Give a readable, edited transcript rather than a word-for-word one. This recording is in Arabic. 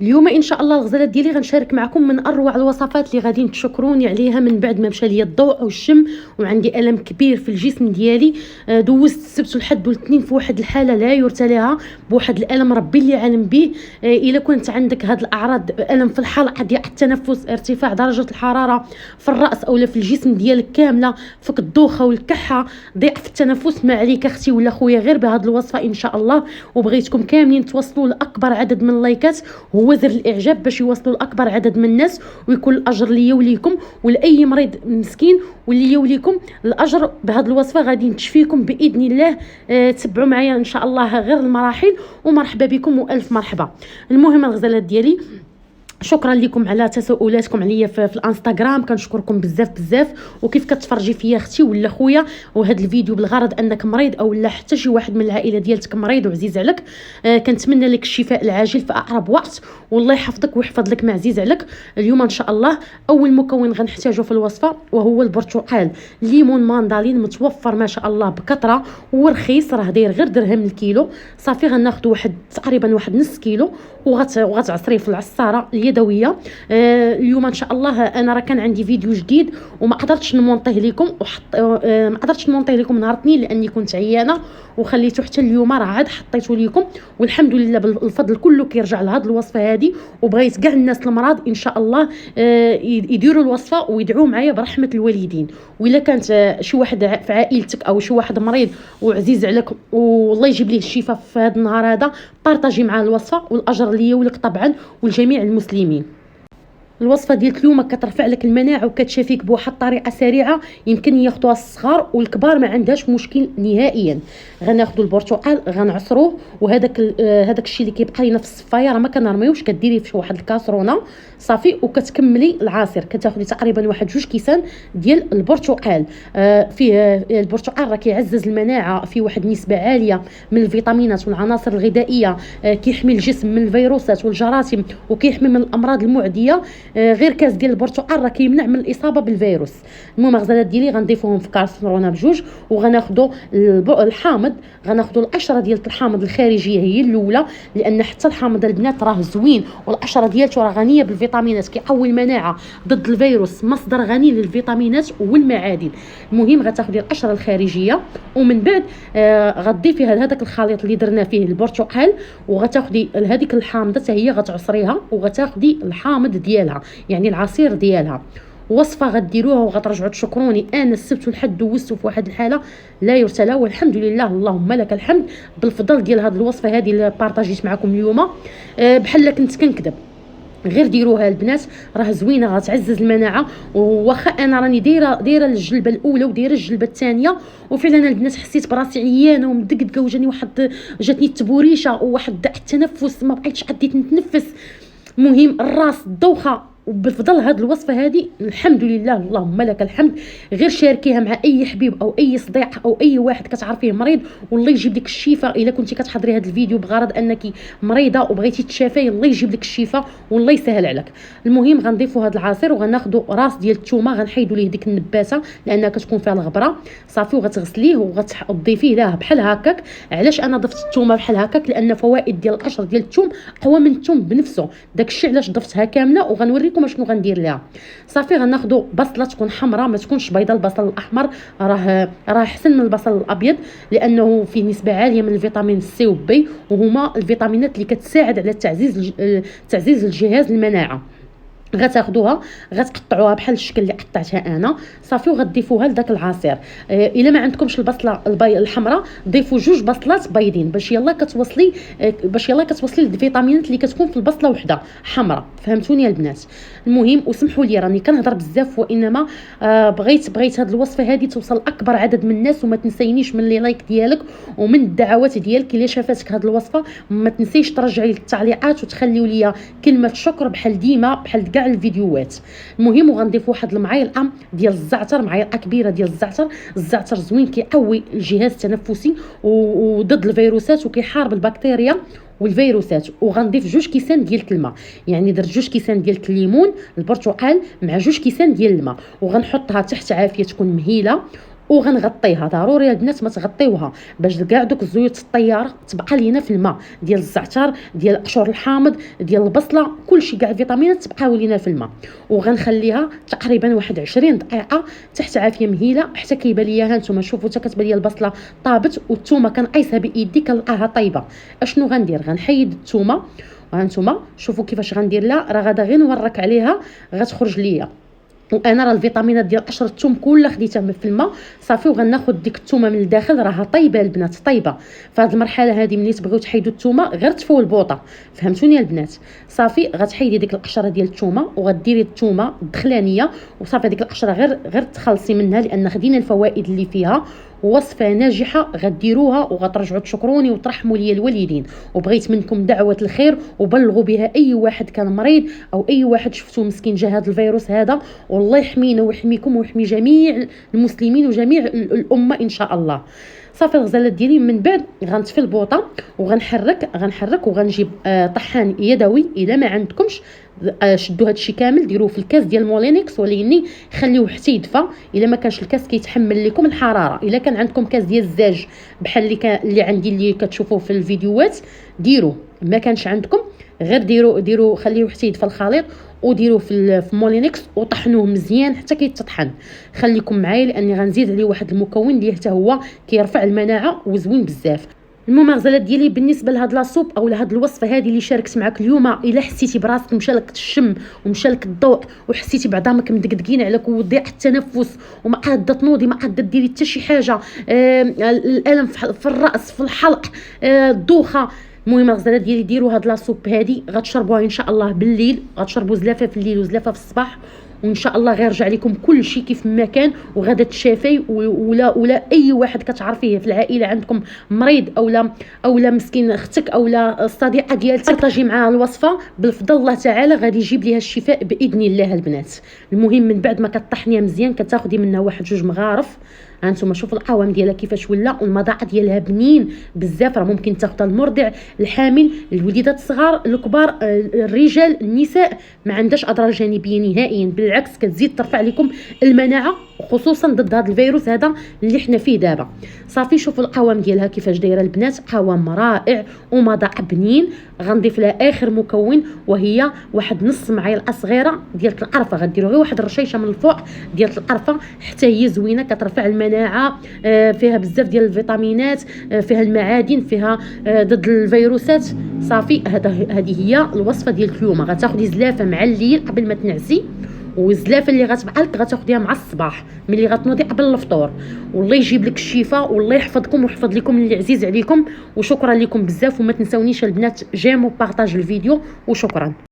اليوم ان شاء الله الغزالات ديالي غنشارك معكم من اروع الوصفات اللي غادي تشكروني عليها من بعد ما مشى ليا الضوء والشم وعندي الم كبير في الجسم ديالي. دوزت السبت والحد والاثنين في واحد الحاله لا يرثى لها، بواحد الالم ربي اللي عالم به. الا كنت عندك هاد الاعراض، الم في الحلقه ديال التنفس، ارتفاع درجه الحراره في الراس اولا في الجسم ديالك كامله، فك الدوخه والكحه، ضعف التنفس، ما عليك اختي ولا خويا غير بهاد الوصفه ان شاء الله. وبغيتكم كاملين توصلوا لاكبر عدد من اللايكات هو زر الاعجاب باش يوصلوا لاكبر عدد من الناس، ويكون الاجر ليا وليكم ولاي مريض مسكين واللي وليكم. الاجر بهذه الوصفه غادي نتشفيكم باذن الله. تبعوا معايا ان شاء الله غير المراحل، ومرحبا بكم والف مرحبا. المهم الغزالات ديالي، شكرا لكم على تساؤلاتكم عليا في الانستغرام، كنشكركم بزاف بزاف. وكيف كتفرجي فيا اختي ولا خويا، وهذا الفيديو بالغرض انك مريض او لا حتى شي واحد من العائله ديالك مريض وعزيز عليك، كنتمنى لك الشفاء العاجل في اقرب وقت، والله يحفظك ويحفظ لك معزيز عليك. اليوم ان شاء الله اول مكون غنحتاجه في الوصفه وهو البرتقال. ليمون ماندالين متوفر ما شاء الله بكثره ورخيص، راه داير غير درهم الكيلو. صافي غناخذ تقريبا واحد نص كيلو وغتعصريه في العصاره اليدويه. اليوم ان شاء الله انا راه كان عندي فيديو جديد وما قدرتش نمونطيه لكم، ما قدرتش نمونطيه لكم نهار الاثنين لاني كنت عيانه، وخليته حتى اليوم راه عاد حطيته لكم. والحمد لله بالفضل كله كيرجع لهاد الوصفه هذه. وبغيت كاع الناس المرض ان شاء الله يديروا الوصفه ويدعوا معايا برحمه الوالدين. والا كانت شي واحد في عائلتك او شي واحد مريض وعزيز عليك والله يجيب ليه الشفاء في هذا النهار هذا، بارطاجي معاه الوصفه، والاجر ليا ولك طبعا ولجميع المسلمين. الوصفه ديال اليوم كترفع لك المناعه وكتشافيك بواحد الطريقه سريعه، يمكن ياخذوها الصغار والكبار ما عندهاش مشكل نهائيا. غناخذوا البرتقال غنعصروه، هذاك الشيء اللي كيبقى لينا في الصفايه راه ما كنرميوش، كديريه في واحد الكاسرونه صافي وكتكملي العصير. كتاخذي تقريبا واحد 2 كيسان ديال البرتقال. فيه البرتقال راه كيعزز المناعه، فيه واحد النسبه عاليه من الفيتامينات والعناصر الغذائيه، كيحمي الجسم من الفيروسات والجراثيم وكيحمي من الامراض المعديه. غير كاس ديال البرتقال راه كيمنع من الاصابه بالفيروس. المهم الغزالات ديالي غنضيفوهم في كاسرونه بجوج، وغناخذوا الحامض. غناخذوا القشره ديال الحامض الخارجيه هي الاولى، لان حتى الحامض البنات راه زوين والقشره ديالته راه غنيه بالفيتامينات، كيقوي المناعه ضد الفيروس، مصدر غني للفيتامينات والمعادن. المهم غتاخذي القشره الخارجيه، ومن بعد غتضيفي هذاك الخليط اللي درنا فيه البرتقال، وغتاخذي هذيك الحامضه حتى هي غتعصريها، وغتاخذي الحامض ديالها يعني العصير ديالها. وصفه غديروها وغترجعوا تشكروني. انا السبت والحد دوزته في واحد الحاله لا يرثى لها، والحمد لله اللهم لك الحمد بالفضل ديال هذه الوصفه هذه اللي بارطاجيت معكم اليوم. بحال كنت كنكذب، غير ديروها البنات راه زوينه غتعزز المناعه. واخا انا راني دايره الجلبه الاولى ودايره الجلبه الثانيه، وفعلا البنات حسيت براسي عيانه ومدقدقه جاتني التبوريشه وواحد التنفس ما بقيتش عديت نتنفس. المهم الراس الدوخه، وبفضل هذه الوصفه هذه الحمد لله اللهم لك الحمد. غير شاركيها مع اي حبيب او اي صديق او اي واحد كتعرفيه مريض، والله يجيب لك الشفاء. الا كنتي كتحضري هذا الفيديو بغرض انك مريضه وبغيتي تشافي، الله يجيب لك الشفاء والله يسهل عليك. المهم غنضيفوا هذا العصير وغناخذوا راس ديال الثومه، غنحيدوا ليه ديك النباته لانها كتكون فيها الغبره صافي، وغتغسليه وغتضيفيه لها بحال هكاك. علاش انا ضفت الثومه بحال هكاك؟ لان فوائد ديال القشر ديال الثوم اقوى من الثوم بنفسه، داك الشيء علاش ضفتها كامله. وغنوريكم شنو غندير لها. صافي غناخذوا بصله تكون حمراء، ما تكونش بيضاء. البصل الاحمر راه احسن من البصل الابيض لانه فيه نسبه عاليه من الفيتامين سي وبي، وهما الفيتامينات اللي كتساعد على تعزيز الجهاز المناعه. غتاخذوها غتقطعوها بحال الشكل اللي قطعتها انا صافي، وغتضيفوها لذاك العصير. الا ما عندكمش البصله الحمراء ضيفوا 2 بصلات بيضين باش يلا كتوصلي الفيتامينات اللي كتكون في البصله وحده حمراء. فهمتوني يا البنات؟ المهم وسمحوا لي راني كنهضر بزاف، وانما بغيت هذه الوصفه هذه توصل اكبر عدد من الناس. وما تنسينيش من لي لايك ديالك ومن الدعوات ديالك. الا شافتك هذه الوصفه ما تنسيش ترجعي التعليقات وتخليوا لي كلمه شكر بحال ديما بحال كاع الفيديوهات. المهم وغنضيف واحد المعيلقه ديال الزعتر، معيلقه كبيره ديال الزعتر زوين كيقوي الجهاز التنفسي وضد الفيروسات وكيحارب البكتيريا والفيروسات. وغنضيف 2 كيسان ديال الماء، يعني درت 2 كيسان ديال الليمون البرتقال مع 2 كيسان ديال الماء، وغنحطها تحت عافيه تكون مهيله. وغنغطيها ضروري البنات ما تغطيوها باش كاع دوك الزيوت الطياره تبقى لينا في الماء ديال الزعتر ديال القشور الحامض ديال البصله كلشي كاع الفيتامينات تبقاو لينا في الماء. وغنخليها تقريبا واحد 20 دقيقه تحت عافيه مهيله حتى كيبان ليا ها نتوما شوفوا حتى كتبان ليا البصله طابت والثومه كنقيسها بايدي كنلقاها طيبه. اشنو غندير؟ غنحيد الثومه وهانتوما شوفوا كيفاش غندير لها راه غادا غير نورك عليها غتخرج ليا. وانا راه الفيتامينات ديال قشر الثوم كلها خديتها في الماء صافي وغناخذ ديك الثومه من الداخل راها طيبه البنات طيبه. فهاد المرحله هذه ملي تبغيو تحيدوا الثومه غير تفوا البوطه فهمتوني البنات. صافي غتحيدي ديك القشره ديال الثومه وغديري الثومه الدخلانيه وصافي ديك القشره غير تخلصي منها لان خدينا الفوائد اللي فيها. وصفه ناجحه غديروها وغترجعوا تشكروني وترحموا لي الوالدين. وبغيت منكم دعوه الخير وبلغوا بها اي واحد كان مريض او اي واحد شفتوه مسكين جا هذا الفيروس هذا. والله يحمينا ويحميكم ويحمي جميع المسلمين وجميع الامه ان شاء الله. صافي الغزالات ديالي من بعد غنطفي البوطه وغنحرك وغنجيب طحان يدوي الا ما عندكمش شدوا هادشي كامل ديروه في الكاس ديال مولينكس ولكن خليوه حتى يدفى. الا ما كانش الكاس كيتحمل لكم الحراره. الا كان عندكم كاس ديال الزاج بحال اللي عندي اللي كتشوفوه في الفيديوهات ديروه. ما كانش عندكم غير ديروا خليوه حتى يدفى الخليط وديروه في مولينكس وطحنوه مزيان حتى كيتطحن. خليكم معايا لاني غنزيد عليه واحد المكون اللي حتى هو كيرفع المناعه وزوين بزاف. المهم غزالات ديالي بالنسبه لهاد لاصوب او لهاد الوصفه هذه اللي شاركت معك اليوم الا حسيتي براسك مشالك الشم ومشالك الضوء وحسيتي بعضامك مدقدقين على وضيع التنفس وما قاده تنوضي ما قاده ديري حتى شي حاجه الالم في الراس في الحلق الدوخه. المهم الغزالات ديالي ديروا هاد لاصوب هذه غتشربوها ان شاء الله بالليل غتشربوا زلافه في الليل وزلافه في الصباح وان شاء الله غيرجع لكم كل شيء كيف ما كان وغادا تشافي ولا اي واحد كتعرفيه في العائله عندكم مريض اولا مسكين اختك اولا الصديقه ديالتك ترتجي معها الوصفه بالفضل الله تعالى غادي يجيب ليها الشفاء باذن الله البنات. المهم من بعد ما كطحنيها مزيان كتاخدي منها واحد جوج مغارف هانتوما شوفوا القوام ديالها كيفاش ولا والمذاق ديالها بنين بزاف. راه ممكن تاخذها المرضع الحامل الوليدات الصغار الكبار الرجال النساء ما عندهاش اضرار جانبيه نهائيا بالعكس كتزيد ترفع لكم المناعه خصوصا ضد هذا الفيروس هذا اللي حنا فيه دابا. صافي شوفوا القوام ديالها كيفاش دايره البنات قوام رائع ومذاق بنين. غنضيف لها اخر مكون وهي واحد نص معلقه صغيره ديال القرفه غديروا غير واحد الرشيشه من الفوق ديال القرفه حتى هي زوينه كترفع المناعه فيها بزاف ديال الفيتامينات فيها المعادن فيها ضد الفيروسات. صافي هذه هي الوصفه ديال اليوم. غتاخدي زلافه مع الليل قبل ما تنعسي والزلافه اللي غتبقى لك غتاخديها مع الصباح ملي غتنوضي قبل الفطور. والله يجيب لك الشفاء والله يحفظكم ويحفظ لكم اللي عزيز عليكم. وشكرا لكم بزاف وما تنساونيش البنات جيم وبارطاج الفيديو وشكرا.